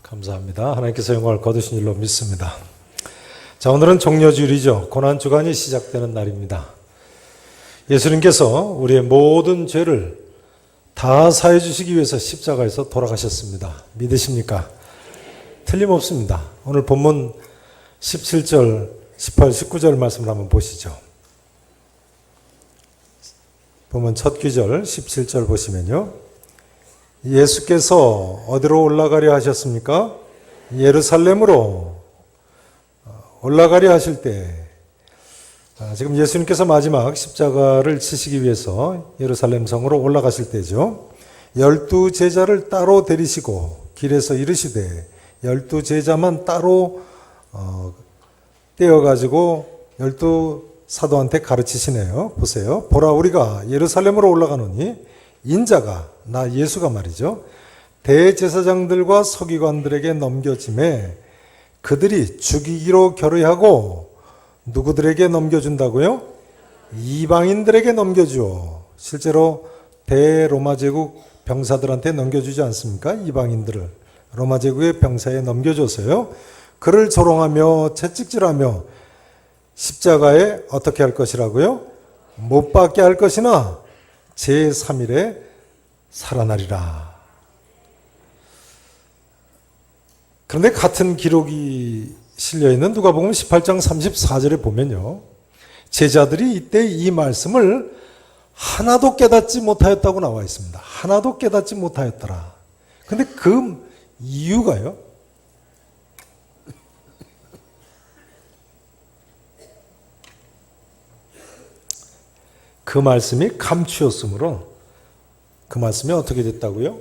감사합니다. 하나님께서 영광을 거두신 일로 믿습니다. 자, 오늘은 종려주일이죠. 고난주간이 시작되는 날입니다. 예수님께서 우리의 모든 죄를 다 사해 주시기 위해서 십자가에서 돌아가셨습니다. 믿으십니까? 틀림없습니다. 오늘 본문 17절, 18, 19절 말씀을 한번 보시죠. 본문 첫 귀절 17절 보시면요. 예수께서 어디로 올라가려 하셨습니까? 예루살렘으로 올라가려 하실 때, 지금 예수님께서 마지막 십자가를 치시기 위해서 예루살렘 성으로 올라가실 때죠. 12 제자를 따로 데리시고 길에서 이르시되 12 제자만 따로 떼어가지고 12 사도한테 가르치시네요. 보세요. 보라, 우리가 예루살렘으로 올라가노니 인자가, 나 예수가 말이죠, 대제사장들과 서기관들에게 넘겨짐에 그들이 죽이기로 결의하고 누구들에게 넘겨준다고요? 이방인들에게 넘겨주어. 실제로 대로마 제국 병사들한테 넘겨주지 않습니까? 이방인들을 로마 제국의 병사에 넘겨줘서요, 그를 조롱하며 채찍질하며 십자가에 어떻게 할 것이라고요? 못 박게 할 것이나 제3일에 살아나리라. 그런데 같은 기록이 실려있는 누가복음 18장 34절에 보면요, 제자들이 이때 이 말씀을 하나도 깨닫지 못하였다고 나와 있습니다. 하나도 깨닫지 못하였더라. 근데 그 이유가요, 그 말씀이 감추었으므로, 그 말씀이 어떻게 됐다고요?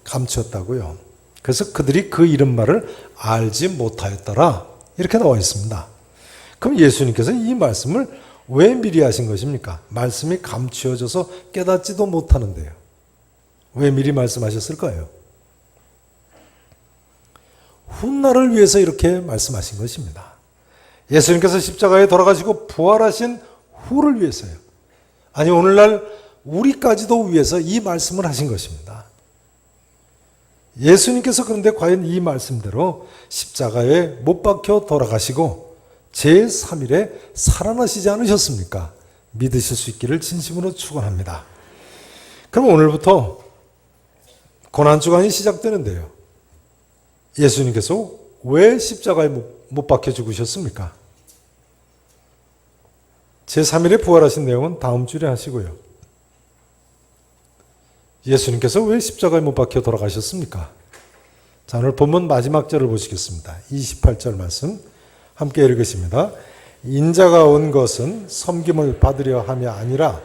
감추었다고요. 그래서 그들이 그 이른말을 알지 못하였더라. 이렇게 나와 있습니다. 그럼 예수님께서 이 말씀을 왜 미리 하신 것입니까? 말씀이 감추어져서 깨닫지도 못하는데요. 왜 미리 말씀하셨을까요? 훗날을 위해서 이렇게 말씀하신 것입니다. 예수님께서 십자가에 돌아가시고 부활하신 후를 위해서요. 아니, 오늘날 우리까지도 위해서 이 말씀을 하신 것입니다. 예수님께서 그런데 과연 이 말씀대로 십자가에 못 박혀 돌아가시고 제3일에 살아나시지 않으셨습니까? 믿으실 수 있기를 진심으로 축원합니다. 그럼 오늘부터 고난주간이 시작되는데요, 예수님께서 왜 십자가에 못 박혀 죽으셨습니까? 제3일에 부활하신 내용은 다음 주에 하시고요. 예수님께서 왜 십자가에 못 박혀 돌아가셨습니까? 자, 오늘 본문 마지막 절을 보시겠습니다. 28절 말씀 함께 읽으십니다. 인자가 온 것은 섬김을 받으려 함이 아니라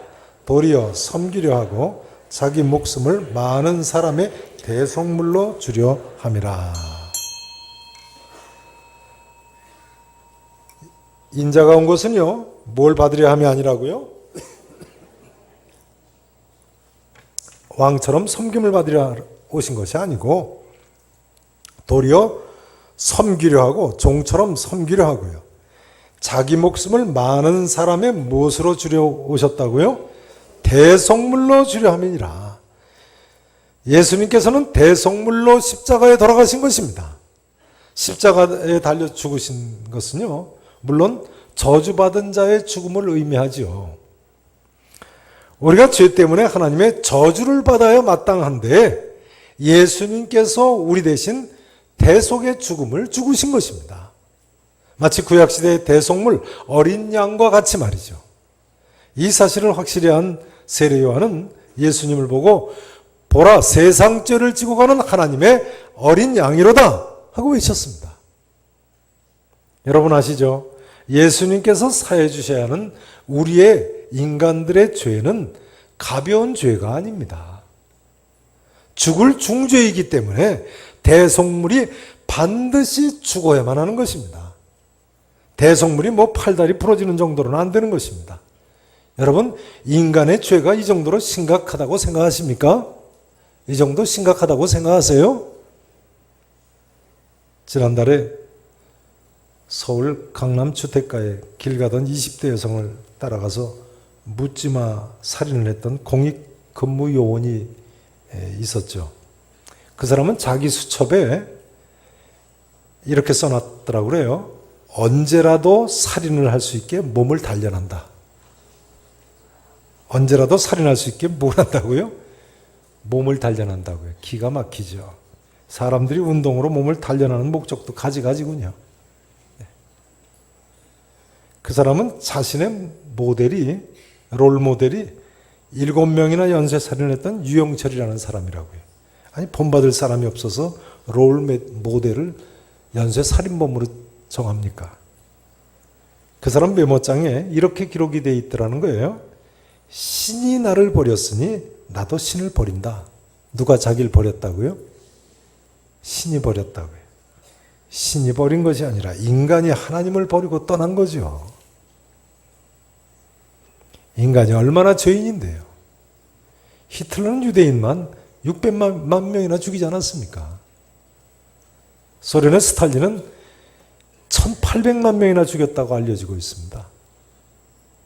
도리어 섬기려 하고 자기 목숨을 많은 사람의 대속물로 주려 함이라. 인자가 온 것은요, 뭘 받으려 함이 아니라고요? 왕처럼 섬김을 받으려 오신 것이 아니고 도리어 섬기려 하고 종처럼 섬기려 하고요. 자기 목숨을 많은 사람의 무엇으로 주려 오셨다고요? 대속물로 주려 함이니라. 예수님께서는 대속물로 십자가에 돌아가신 것입니다. 십자가에 달려 죽으신 것은요, 물론 저주받은 자의 죽음을 의미하지요. 우리가 죄 때문에 하나님의 저주를 받아야 마땅한데 예수님께서 우리 대신 대속의 죽음을 죽으신 것입니다. 마치 구약시대의 대속물 어린 양과 같이 말이죠. 이 사실을 확실히 한 세례 요한은 예수님을 보고 보라, 세상 죄를 지고 가는 하나님의 어린 양이로다 하고 외쳤습니다. 여러분 아시죠? 예수님께서 사해 주셔야 하는 우리의 인간들의 죄는 가벼운 죄가 아닙니다. 죽을 중죄이기 때문에 대속물이 반드시 죽어야만 하는 것입니다. 대속물이 뭐 팔다리 부러지는 정도로는 안 되는 것입니다. 여러분, 인간의 죄가 이 정도로 심각하다고 생각하십니까? 이 정도 심각하다고 생각하세요? 지난달에 서울 강남 주택가에 길 가던 20대 여성을 따라가서 묻지마 살인을 했던 공익근무요원이 있었죠. 그 사람은 자기 수첩에 이렇게 써놨더라고 그래요. 언제라도 살인을 할 수 있게 몸을 단련한다. 언제라도 살인할 수 있게 뭘 한다고요? 몸을 단련한다고요. 기가 막히죠. 사람들이 운동으로 몸을 단련하는 목적도 가지가지군요. 그 사람은 자신의 롤 모델이 7명이나 연쇄살인을 했던 유영철이라는 사람이라고요. 아니 본받을 사람이 없어서 롤 모델을 연쇄살인범으로 정합니까? 그 사람 메모장에 이렇게 기록이 되어 있더라는 거예요. 신이 나를 버렸으니 나도 신을 버린다. 누가 자기를 버렸다고요? 신이 버렸다고요. 신이 버린 것이 아니라 인간이 하나님을 버리고 떠난 거죠. 인간이 얼마나 죄인인데요. 히틀러는 유대인만 600만 명이나 죽이지 않았습니까? 소련의 스탈린은 1800만 명이나 죽였다고 알려지고 있습니다.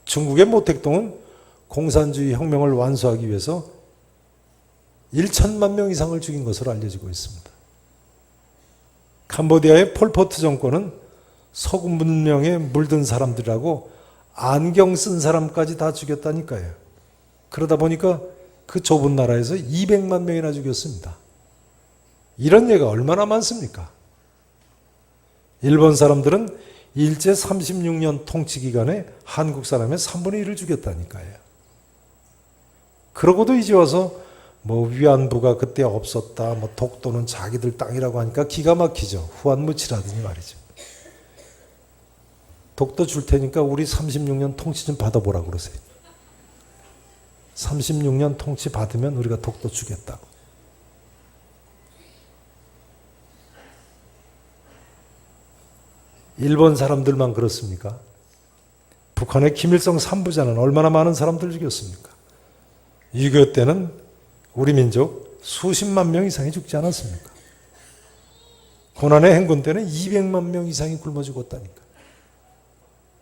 중국의 모택동은 공산주의 혁명을 완수하기 위해서 1000만 명 이상을 죽인 것으로 알려지고 있습니다. 캄보디아의 폴포트 정권은 서구 문명에 물든 사람들이라고 안경 쓴 사람까지 다 죽였다니까요. 그러다 보니까 그 좁은 나라에서 200만 명이나 죽였습니다. 이런 예가 얼마나 많습니까? 일본 사람들은 일제 36년 통치 기간에 한국 사람의 3분의 1을 죽였다니까요. 그러고도 이제 와서 위안부가 그때 없었다, 독도는 자기들 땅이라고 하니까 기가 막히죠. 후한무치라더니 말이죠. 독도 줄 테니까 우리 36년 통치 좀 받아보라고 그러세요. 36년 통치 받으면 우리가 독도 주겠다고. 일본 사람들만 그렇습니까? 북한의 김일성 3부자는 얼마나 많은 사람들 죽였습니까? 6.25 때는 우리 민족 수십만 명 이상이 죽지 않았습니까? 고난의 행군 때는 200만 명 이상이 굶어 죽었다니까.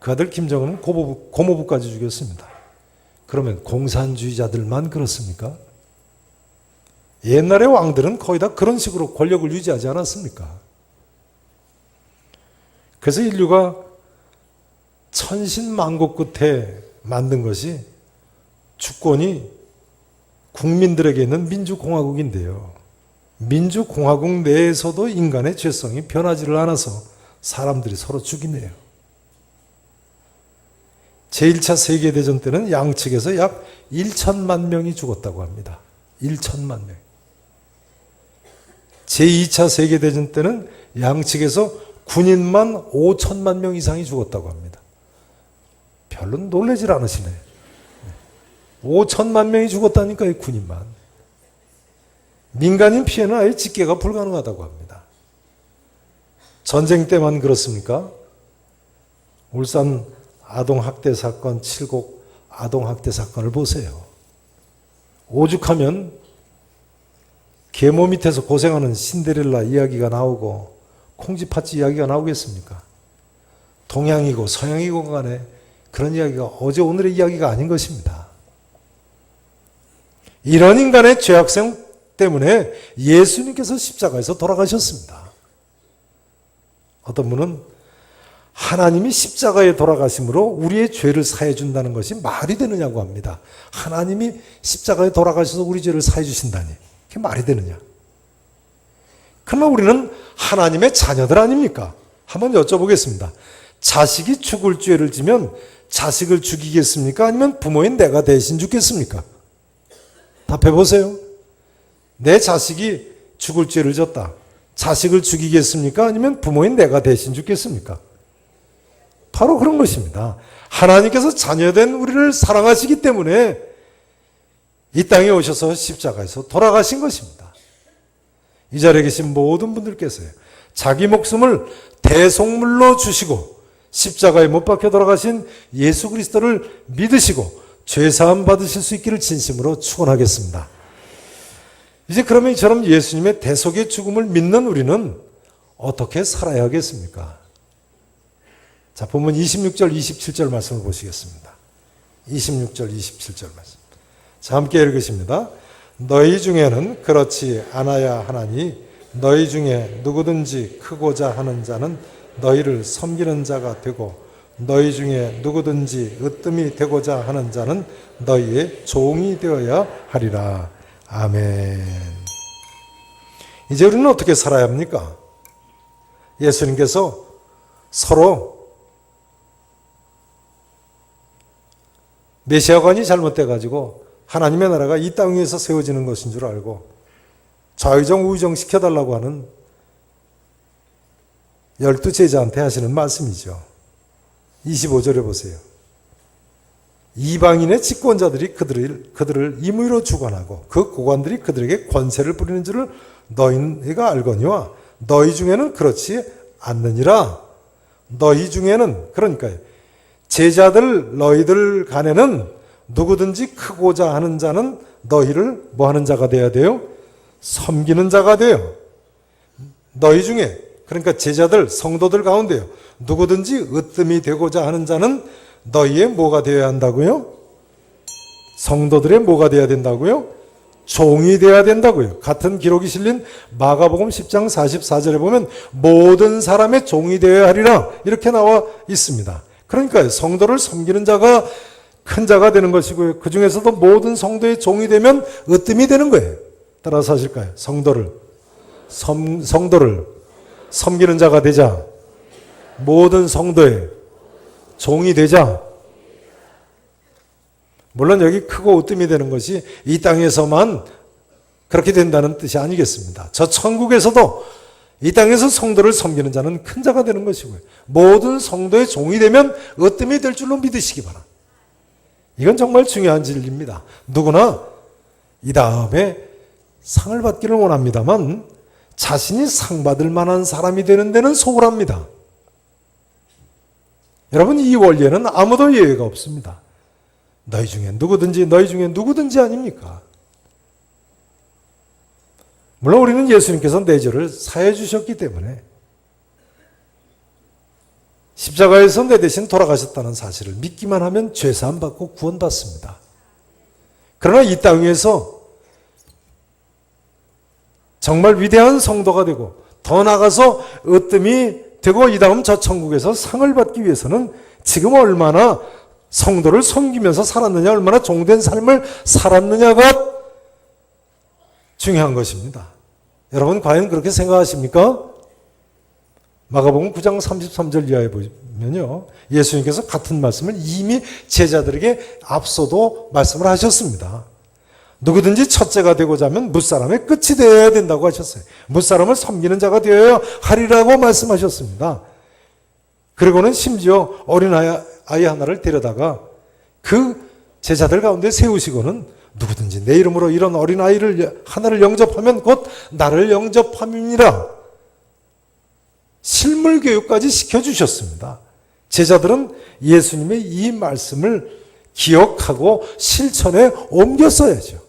그 아들 김정은은 고모부까지 죽였습니다. 그러면 공산주의자들만 그렇습니까? 옛날의 왕들은 거의 다 그런 식으로 권력을 유지하지 않았습니까? 그래서 인류가 천신만고 끝에 만든 것이 주권이 국민들에게 있는 민주공화국인데요. 민주공화국 내에서도 인간의 죄성이 변하지를 않아서 사람들이 서로 죽이네요. 제1차 세계대전 때는 양측에서 약 1천만 명이 죽었다고 합니다. 1천만 명. 제2차 세계대전 때는 양측에서 군인만 5천만 명 이상이 죽었다고 합니다. 별로 놀라질 않으시네. 5천만 명이 죽었다니까요, 군인만. 민간인 피해는 아예 집계가 불가능하다고 합니다. 전쟁 때만 그렇습니까? 울산 아동학대 사건, 칠곡 아동학대 사건을 보세요. 오죽하면 계모 밑에서 고생하는 신데렐라 이야기가 나오고 콩쥐팥쥐 이야기가 나오겠습니까? 동양이고 서양이고 간에 그런 이야기가 어제 오늘의 이야기가 아닌 것입니다. 이런 인간의 죄악성 때문에 예수님께서 십자가에서 돌아가셨습니다. 어떤 분은 하나님이 십자가에 돌아가심으로 우리의 죄를 사해 준다는 것이 말이 되느냐고 합니다. 하나님이 십자가에 돌아가셔서 우리 죄를 사해 주신다니 그게 말이 되느냐? 그러나 우리는 하나님의 자녀들 아닙니까? 한번 여쭤보겠습니다. 자식이 죽을 죄를 지면 자식을 죽이겠습니까? 아니면 부모인 내가 대신 죽겠습니까? 답해보세요. 내 자식이 죽을 죄를 졌다. 자식을 죽이겠습니까? 아니면 부모인 내가 대신 죽겠습니까? 바로 그런 것입니다. 하나님께서 자녀된 우리를 사랑하시기 때문에 이 땅에 오셔서 십자가에서 돌아가신 것입니다. 이 자리에 계신 모든 분들께서요, 자기 목숨을 대속물로 주시고 십자가에 못 박혀 돌아가신 예수 그리스도를 믿으시고 죄사함 받으실 수 있기를 진심으로 축원하겠습니다. 이제 그러면 이처럼 예수님의 대속의 죽음을 믿는 우리는 어떻게 살아야 하겠습니까? 자, 본문 26절, 27절 말씀을 보시겠습니다. 26절, 27절 말씀. 자, 함께 읽으십니다. 너희 중에는 그렇지 않아야 하나니 너희 중에 누구든지 크고자 하는 자는 너희를 섬기는 자가 되고 너희 중에 누구든지 으뜸이 되고자 하는 자는 너희의 종이 되어야 하리라. 아멘. 이제 우리는 어떻게 살아야 합니까? 예수님께서 서로 메시아관이 잘못돼가지고 하나님의 나라가 이 땅 위에서 세워지는 것인 줄 알고 좌의정 우의정 시켜달라고 하는 12제자한테 하시는 말씀이죠. 25절에 보세요. 이방인의 집권자들이 그들을 임의로 주관하고 그 고관들이 그들에게 권세를 부리는 줄을 너희가 알거니와 너희 중에는 그렇지 않느니라. 너희 중에는, 그러니까 제자들 너희들 간에는 누구든지 크고자 하는 자는 너희를 뭐 하는 자가 되어야 돼요? 섬기는 자가 돼요. 너희 중에, 그러니까 제자들 성도들 가운데요, 누구든지 으뜸이 되고자 하는 자는 너희의 뭐가 되어야 한다고요? 성도들의 뭐가 되어야 된다고요? 종이 되어야 된다고요. 같은 기록이 실린 마가복음 10장 44절에 보면 모든 사람의 종이 되어야 하리라 이렇게 나와 있습니다. 그러니까 성도를 섬기는 자가 큰 자가 되는 것이고요. 그 중에서도 모든 성도의 종이 되면 으뜸이 되는 거예요. 따라서 하실까요? 성도를 섬기는 자가 되자. 모든 성도의 종이 되자. 물론 여기 크고 으뜸이 되는 것이 이 땅에서만 그렇게 된다는 뜻이 아니겠습니다. 저 천국에서도 이 땅에서 성도를 섬기는 자는 큰 자가 되는 것이고요. 모든 성도의 종이 되면 으뜸이 될 줄로 믿으시기 바랍니다. 이건 정말 중요한 진리입니다. 누구나 이 다음에 상을 받기를 원합니다만 자신이 상 받을 만한 사람이 되는 데는 소홀합니다. 여러분, 이 원리에는 아무도 예외가 없습니다. 너희 중에 누구든지 아닙니까? 물론 우리는 예수님께서 내 죄를 사해 주셨기 때문에 십자가에서 내 대신 돌아가셨다는 사실을 믿기만 하면 죄사함 받고 구원받습니다. 그러나 이 땅 위에서 정말 위대한 성도가 되고 더 나아가서 으뜸이 되고 이 다음 저 천국에서 상을 받기 위해서는 지금 얼마나 성도를 섬기면서 살았느냐, 얼마나 종된 삶을 살았느냐가 중요한 것입니다. 여러분 과연 그렇게 생각하십니까? 마가복음 9장 33절 이하에 보면요, 예수님께서 같은 말씀을 이미 제자들에게 앞서도 말씀을 하셨습니다. 누구든지 첫째가 되고자 하면 무사람의 끝이 되어야 된다고 하셨어요. 무사람을 섬기는 자가 되어야 하리라고 말씀하셨습니다. 그리고는 심지어 어린아이 하나를 데려다가 그 제자들 가운데 세우시고는 누구든지 내 이름으로 이런 어린아이를 하나를 영접하면 곧 나를 영접함이니라. 실물 교육까지 시켜주셨습니다. 제자들은 예수님의 이 말씀을 기억하고 실천에 옮겼어야죠.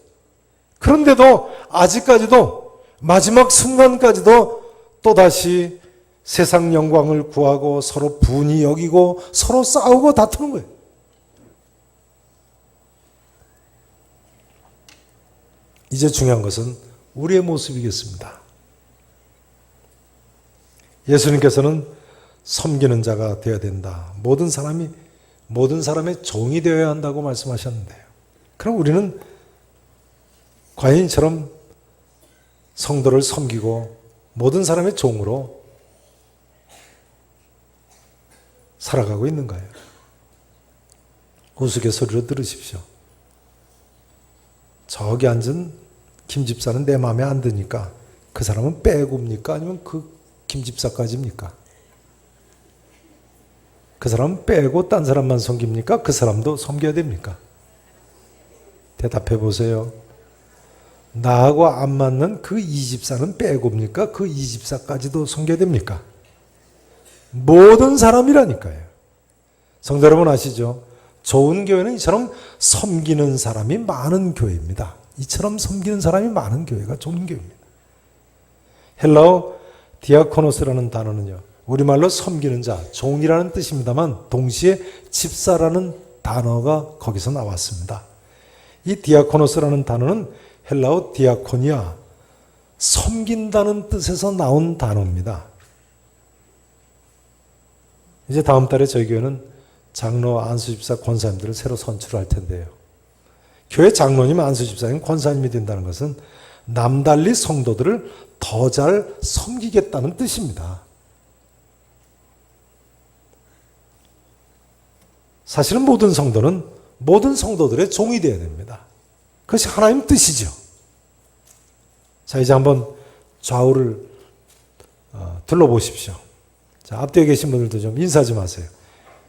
그런데도 아직까지도 마지막 순간까지도 또다시 세상 영광을 구하고 서로 분이 여기고 서로 싸우고 다투는 거예요. 이제 중요한 것은 우리의 모습이겠습니다. 예수님께서는 섬기는 자가 되어야 된다. 모든 사람의 종이 되어야 한다고 말씀하셨는데요. 그럼 우리는 과연 이처럼 성도를 섬기고 모든 사람의 종으로 살아가고 있는가요? 우스갯소리로 들으십시오. 저기 앉은 김 집사는 내 마음에 안 드니까 그 사람은 빼고입니까? 아니면 그 김 집사까지입니까? 그 사람은 빼고 딴 사람만 섬깁니까? 그 사람도 섬겨야 됩니까? 대답해 보세요. 나하고 안 맞는 그 이 집사는 빼고입니까? 그 이 집사까지도 섬겨야 됩니까? 모든 사람이라니까요. 성도 여러분 아시죠? 좋은 교회는 이처럼 섬기는 사람이 많은 교회입니다. 이처럼 섬기는 사람이 많은 교회가 좋은 교회입니다. 헬라어 디아코노스라는 단어는요, 우리말로 섬기는 자, 종이라는 뜻입니다만 동시에 집사라는 단어가 거기서 나왔습니다. 이 디아코노스라는 단어는 헬라어 디아코니아, 섬긴다는 뜻에서 나온 단어입니다. 이제 다음 달에 저희 교회는 장로, 안수집사, 권사님들을 새로 선출할 텐데요. 교회 장로님, 안수집사님, 권사님이 된다는 것은 남달리 성도들을 더 잘 섬기겠다는 뜻입니다. 사실은 모든 성도는 모든 성도들의 종이 되어야 됩니다. 그것이 하나님 뜻이죠. 자, 이제 한번 좌우를 둘러보십시오. 자, 앞뒤에 계신 분들도 좀 인사 좀 하세요.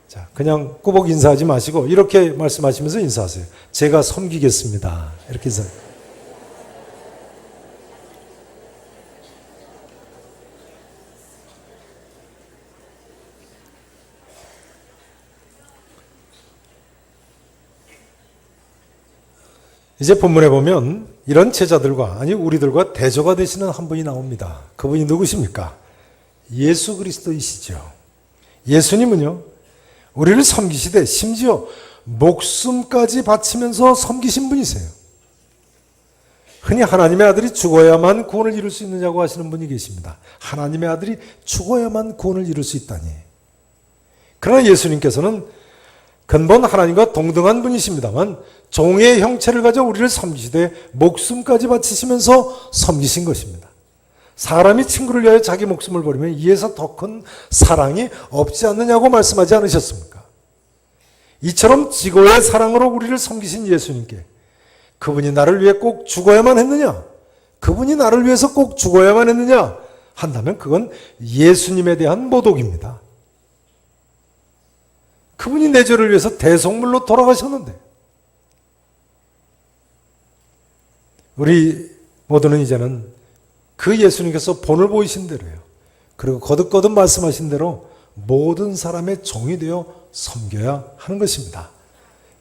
자, 그냥 꾸벅 인사하지 마시고 이렇게 말씀하시면서 인사하세요. 제가 섬기겠습니다. 이렇게 인사해요. 이제 본문에 보면 이런 제자들과, 아니 우리들과 대조가 되시는 한 분이 나옵니다. 그분이 누구십니까? 예수 그리스도이시죠. 예수님은요, 우리를 섬기시되 심지어 목숨까지 바치면서 섬기신 분이세요. 흔히 하나님의 아들이 죽어야만 구원을 이룰 수 있느냐고 하시는 분이 계십니다. 하나님의 아들이 죽어야만 구원을 이룰 수 있다니. 그러나 예수님께서는 근본 하나님과 동등한 분이십니다만 종의 형체를 가져 우리를 섬기시되 목숨까지 바치시면서 섬기신 것입니다. 사람이 친구를 위하여 자기 목숨을 버리면 이에서 더 큰 사랑이 없지 않느냐고 말씀하지 않으셨습니까? 이처럼 지고의 사랑으로 우리를 섬기신 예수님께 그분이 나를 위해 꼭 죽어야만 했느냐? 그분이 나를 위해서 꼭 죽어야만 했느냐? 한다면 그건 예수님에 대한 모독입니다. 그분이 내 죄를 위해서 대속물로 돌아가셨는데 우리 모두는 이제는 그 예수님께서 본을 보이신 대로요. 그리고 거듭거듭 말씀하신 대로 모든 사람의 종이 되어 섬겨야 하는 것입니다.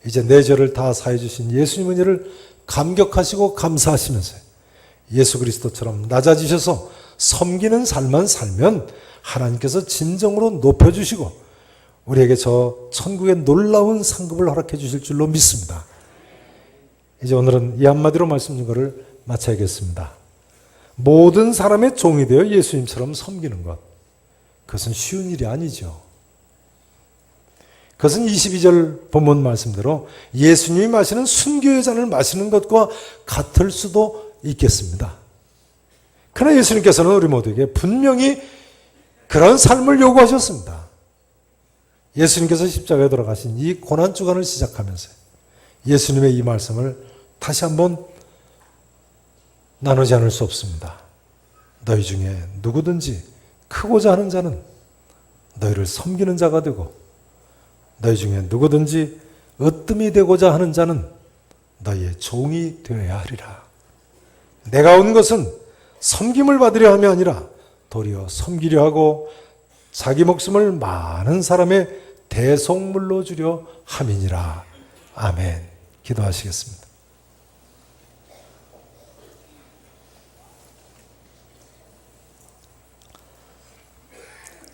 이제 내 죄를 다 사해 주신 예수님 은혜를 감격하시고 감사하시면서 예수 그리스도처럼 낮아지셔서 섬기는 삶만 살면 하나님께서 진정으로 높여주시고 우리에게 저 천국의 놀라운 상급을 허락해 주실 줄로 믿습니다. 이제 오늘은 이 한마디로 말씀 준 것을 마쳐야겠습니다. 모든 사람의 종이 되어 예수님처럼 섬기는 것, 그것은 쉬운 일이 아니죠. 그것은 22절 본문 말씀대로 예수님이 마시는 순교의 잔을 마시는 것과 같을 수도 있겠습니다. 그러나 예수님께서는 우리 모두에게 분명히 그런 삶을 요구하셨습니다. 예수님께서 십자가에 돌아가신 이 고난주간을 시작하면서 예수님의 이 말씀을 다시 한번 나누지 않을 수 없습니다. 너희 중에 누구든지 크고자 하는 자는 너희를 섬기는 자가 되고 너희 중에 누구든지 으뜸이 되고자 하는 자는 너희의 종이 되어야 하리라. 내가 온 것은 섬김을 받으려 함이 아니라 도리어 섬기려 하고 자기 목숨을 많은 사람의 대속물로 주려 함이니라. 아멘. 기도하시겠습니다.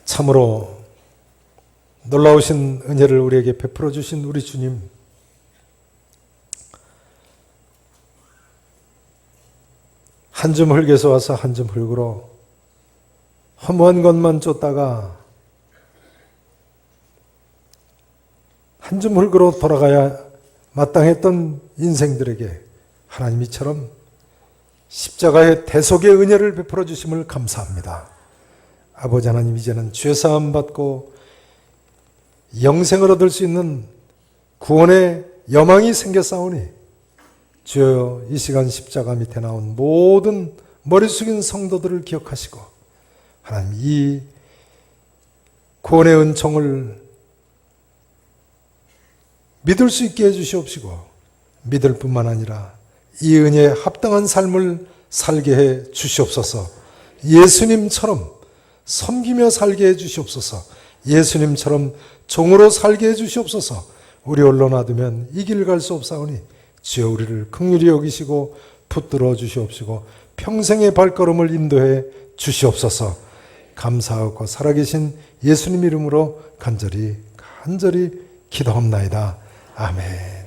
참으로 놀라우신 은혜를 우리에게 베풀어 주신 우리 주님, 한 줌 흙에서 와서 한 줌 흙으로 허무한 것만 쫓다가 한 줌 흙으로 돌아가야 마땅했던 인생들에게 하나님이처럼 십자가의 대속의 은혜를 베풀어 주심을 감사합니다. 아버지 하나님, 이제는 죄사함 받고 영생을 얻을 수 있는 구원의 여망이 생겼사오니 주여, 이 시간 십자가 밑에 나온 모든 머리 숙인 성도들을 기억하시고 하나님, 이 구원의 은총을 믿을 수 있게 해주시옵시고 믿을 뿐만 아니라 이 은혜에 합당한 삶을 살게 해 주시옵소서. 예수님처럼 섬기며 살게 해 주시옵소서. 예수님처럼 종으로 살게 해 주시옵소서. 우리 홀로 놔두면 이 길 갈 수 없사오니 주여, 우리를 긍휼히 여기시고 붙들어 주시옵시고 평생의 발걸음을 인도해 주시옵소서. 감사하고 살아계신 예수님 이름으로 간절히 기도합나이다. 아멘.